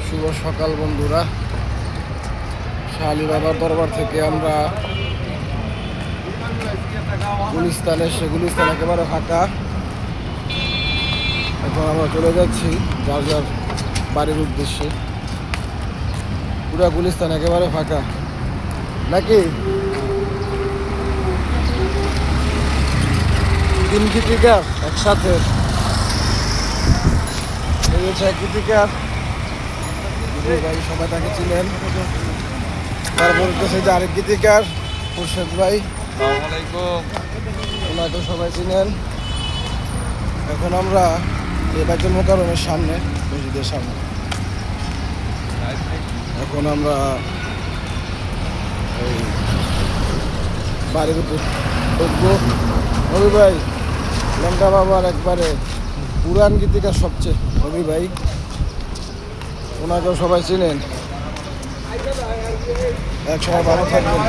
শুভ সকাল বন্ধুরা। শাহ বাবার দরবার থেকে আমরা গুলিস্তান এসে গুলিস্তান একেবারে ফাঁকা। এখন আমরা চলে যাচ্ছি যার যার বাড়ির উদ্দেশ্যে। পুরা গুলিস্তান একেবারে ফাঁকা নাকি? 3 গীতিকার একসাথে এক গীতিকার ভাই, সবাই তাকে চিনেন। তারপর হচ্ছে যে আরেক গীতিকার মুর্শেদ ভাই, ওনাকে সবাই চিনেন। এখন আমরা এই বাইতুল মোকাররমের সামনে, মসজিদের সামনে। এখন আমরা এই বাড়ির উপর ঢুকবো। রবি ভাই লেঙ্গা বাবার একবারে পুরান গীতিকার সবচেয়ে রবি ভাই, ওনাকেও সবাই চিনেন। এক সময় ভালো থাকবেন।